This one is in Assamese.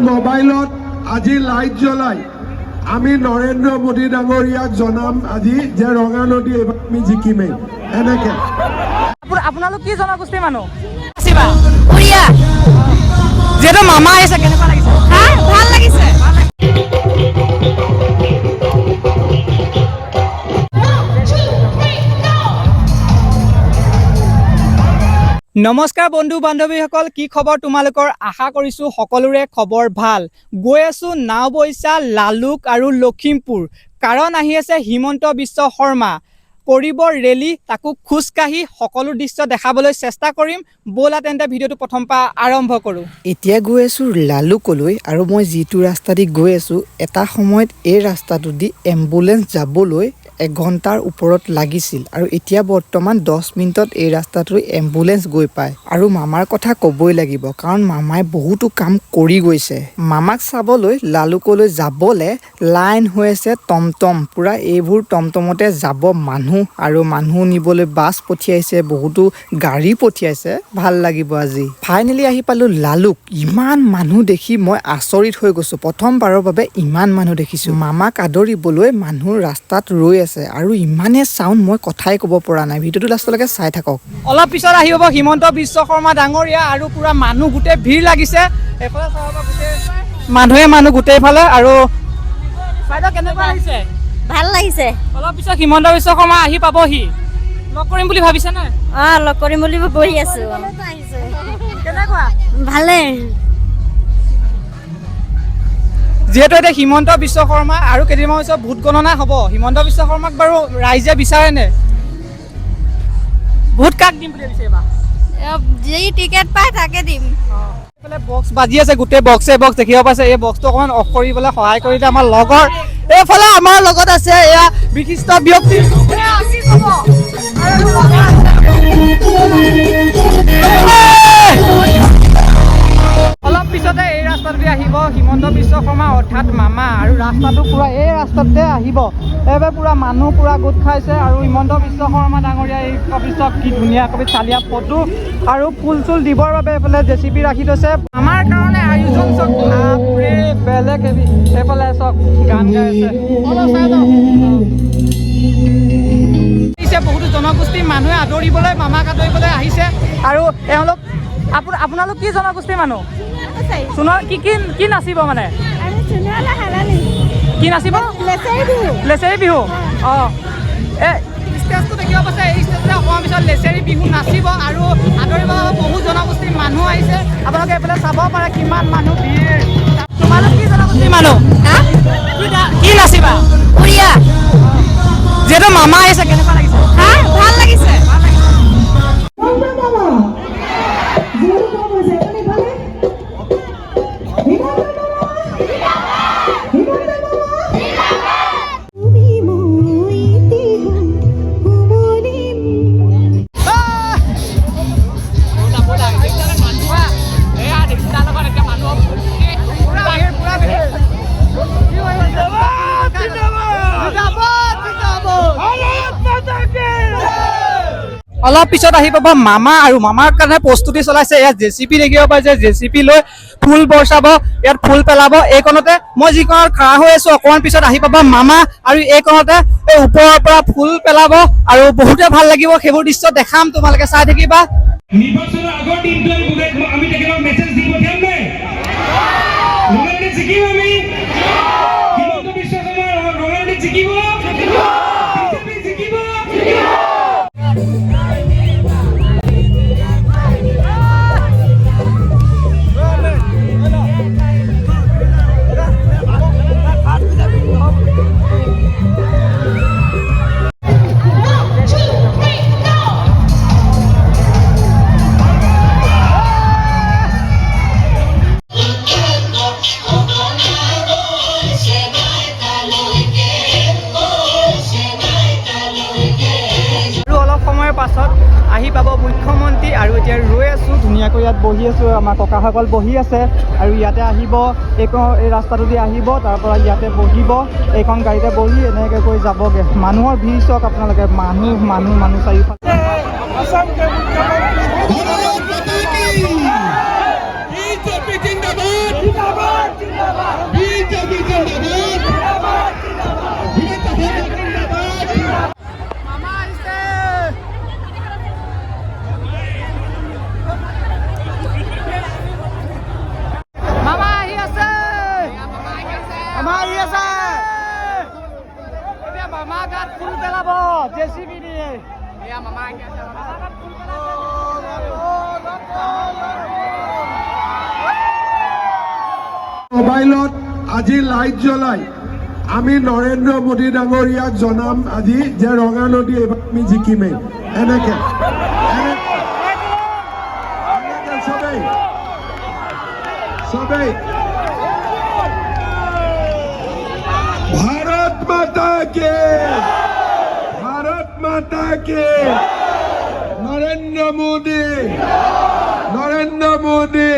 মোবাইলত আজি লাইট জ্বলাই আমি নৰেন্দ্ৰ মোদী ডাঙৰীয়াক জনাম আজি যে ৰঙা নদী এবাৰ আমি জিকিমেই এনেকে। আপোনালোক কি জনগোষ্ঠীৰ মানুহ? উৰিয়া। যিহেতু মামা আহিছে কেনেকুৱা লাগিছে? ভাল লাগিছে। নমস্কাৰ বন্ধু বান্ধৱীসকল, কি খবৰ তোমালোকৰ? আশা কৰিছোঁ সকলোৰে খবৰ ভাল। গৈ আছোঁ নাওবৈচা, লালুক আৰু লখিমপুৰ, কাৰণ আহি আছে হিমন্ত বিশ্ব শৰ্মা কৰিব ৰেলী, তাকো খোজকাঢ়ি সকলো দৃশ্য দেখাবলৈ চেষ্টা কৰিম। ব'লা তেন্তে ভিডিঅ'টো প্ৰথম পৰা আৰম্ভ কৰোঁ। এতিয়া গৈ আছোঁ লালুকলৈ, আৰু মই যিটো ৰাস্তা দি গৈ আছোঁ এটা সময়ত এই ৰাস্তাটো দি এম্বুলেঞ্চ যাবলৈ 1 ঘণ্টাৰ ওপৰত লাগিছিল, আৰু এতিয়া বৰ্তমান 10 মিনিটত এই ৰাস্তাটোৰ এম্বুলেঞ্চ গৈ পায়। আৰু মামাৰ কথা ক'বই লাগিব, কাৰণ মামাই বহুতো কাম কৰি গৈছে। মামাক চাবলৈ লালুকলৈ যাবলৈ লাইন হৈ আছে টমটম, পূৰা এইবোৰ টমটমতে যাব মানুহ, আৰু মানুহ নিবলৈ বাছ পঠিয়াইছে, বহুতো গাড়ী পঠিয়াইছে। ভাল লাগিব আজি। ফাইনেলি আহি পালোঁ লালুক। ইমান মানুহ দেখি মই আচৰিত হৈ গৈছোঁ, প্ৰথমবাৰৰ বাবে ইমান মানুহ দেখিছোঁ। মামাক আদৰিবলৈ মানুহ ৰাস্তাত ৰৈ আছে, আৰু ইমানে চাউণ্ড মই কথাই ক'ব পৰা নাই। ভিডিঅ'টো লাষ্টলৈকে চাই থাকক। অলপ পিছত আহি পাব হিমন্ত বিশ্ব শৰ্মা ডাঙৰীয়া, আৰু পুৰা মানুহ গোটেই ভিৰ লাগিছে। এইফালে চাব গোটেই মানুহ গোটেইফালে। আৰু বাইদেউ কেনেকুৱা লাগিছে? ভাল লাগিছে। অলপ পিছত হিমন্ত বিশ্ব শৰ্মা আহি পাবহি, লগ কৰিম বুলি ভাবিছে নে? লগ কৰিম বুলি বহি আছো। কেনেকুৱা? ভালে। যিহেতু এতিয়া হিমন্ত বিশ্ব শৰ্মা আৰু কেইদিনমান পিছত ভোট গণনা হ'ব, হিমন্ত বিশ্ব শৰ্মাক বাৰু ৰাইজে বিচাৰেনে? ভোট কাক দিম বুলি ভাবিছে এইবাৰ? যি টিকেট পায় তাকে দিম। এইফালে বক্স বাজি আছে, গোটেই বক্সে বক্স দেখিব পাইছে। এই বক্সটো অকণমান অফ কৰিবলৈ সহায় কৰিলে আমাৰ লগৰ। এইফালে আমাৰ লগত আছে এয়া বিশিষ্ট ব্যক্তি। অলপ পিছতে এই ৰাস্তাটোতে আহিব হিমন্ত বিশ্ব শৰ্মা অৰ্থাৎ মামা, আৰু ৰাস্তাটো পুৰা এই ৰাস্তাতে আহিব। এইবাৰ পুৰা মানুহ পুৰা গোট খাইছে, আৰু হিমন্ত বিশ্ব শৰ্মা ডাঙৰীয়া এই অফিচত কি ধুনীয়াকৈ চালিয়া ফটো আৰু ফুল চুল দিবৰ বাবে এইফালে JCB ৰাখি থৈছে। আমাৰ কাৰণে আয়োজন চক বাপৰে বেলেগ হেভি। এইফালে চক গান গাই আছে, বহুতো জনগোষ্ঠীৰ মানুহে আদৰিবলৈ, মামাক আদৰিবলৈ আহিছে। আৰু আপোনালোক কি জনগোষ্ঠীৰ মানুহ? সোণৰ কি নাচিব মানে? কি নাচিব? লেচেৰি বিহু। এই ষ্টেজটো দেখিব পাইছে, এই ষ্টেজতে অকণমান পিছত লেচেৰি বিহু নাচিব, আৰু আদৰিব বহু জনগোষ্ঠীৰ মানুহ আহিছে। আপোনালোকে এইফালে চাব পাৰে কিমান মানুহ ভিৰ। তোমালোক কি জনগোষ্ঠীৰ মানুহ? কি নাচিবা? উৰিয়া। যিহেতু মামা আহিছে কেনেকুৱা লাগিছে? ভাল লাগিছে। অলপ পিছত আহি পাব মামা, আৰু মামাৰ কাৰণে প্ৰস্তুতি চলাইছে। ইয়াত JCB দেখিব পাইছে, JCB লৈ ফুল বৰ্ষাব, ইয়াত ফুল পেলাব। এইকণতে মই যিকণত খাৰা হৈ আছো, অকণমান পিছত আহি পাব মামা, আৰু এইকণতে এই ওপৰৰ পৰা ফুল পেলাব, আৰু বহুতে ভাল লাগিব। সেইবোৰ দৃশ্য দেখাম, তোমালোকে চাই থাকিবা। নিৰ্বাচনৰ আগৰ দিনটো আমি তেখেতক মেছেজ দি পঠিয়াম নে? ৰঙানদীত জিকিম আমি। হিমন্ত বিশ্ব শৰ্মা ৰঙানদীত জিকিব। বিজেপি জিকিব। পাছত আহি পাব মুখ্যমন্ত্ৰী, আৰু এতিয়া ৰৈ আছোঁ ধুনীয়াকৈ। ইয়াত বহি আছোঁ, আমাৰ ককাসকল বহি আছে, আৰু ইয়াতে আহিব এই ৰাস্তাটো দি আহিব, তাৰ পৰা ইয়াতে বহিব, এইখন গাড়ীতে বহি এনেকৈ কৈ যাবগৈ। মানুহৰ ভিৰ চাওক আপোনালোকে, মানুহ চাৰিওফালে। মামা আহি আছে মোবাইলত আজি লাইট জ্বলাই আমি নৰেন্দ্ৰ মোদী ডাঙৰীয়াক জনাম আজি যে ৰঙা নদী এইবাৰ আমি জিকিমেই এনেকে চবেই চবেই ভাৰত মাতা কে ভাৰত মাতা কে নৰেন্দ্ৰ মোদী